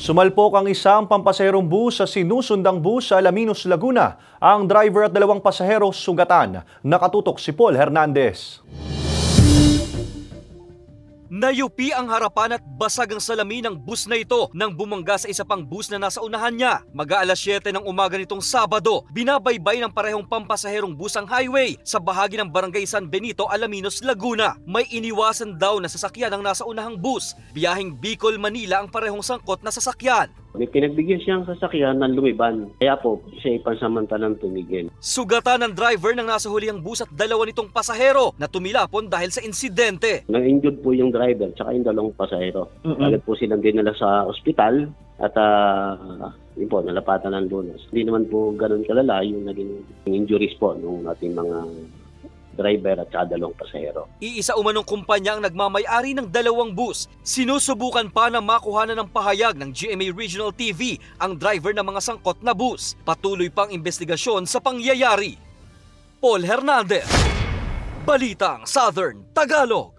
Sumalpok ang isang pampasaherong bus sa sinusundang bus sa Alaminos, Laguna. Ang driver at dalawang pasahero sugatan. Nakatutok si Paul Hernandez. Nayupi ang harapan at basag ang salamin ng bus na ito nang bumangga sa isa pang bus na nasa unahan niya. Mag-aalas 7 ng umaga nitong Sabado, binabaybay ng parehong pampasaherong bus ang highway sa bahagi ng Barangay San Benito, Alaminos, Laguna. May iniwasan daw na sasakyan ang nasa unahang bus. Biyaheng Bicol, Manila ang parehong sangkot na sasakyan. May pinagbigyan siyang sasakyan ng lumiban. Kaya po, siya pansamantalang tumigil. Sugatan ng driver ng nasa hulihang bus at dalawa nitong pasahero na tumilapon dahil sa insidente. Na-injured po yung driver at yung dalawang pasahero. Agad po silang dinala sa ospital at yun po, nalapatan ng lunas. Hindi naman po ganun kalala yung naging injuries po ng ating mga driver at dalawang pasahero. Iisa umanong kumpanya ang nagmamay-ari ng dalawang bus. Sinusubukan pa na makuhanan ng pahayag ng GMA Regional TV ang driver ng mga sangkot na bus. Patuloy pang investigasyon sa pangyayari. Paul Hernandez, Balitang Southern Tagalog.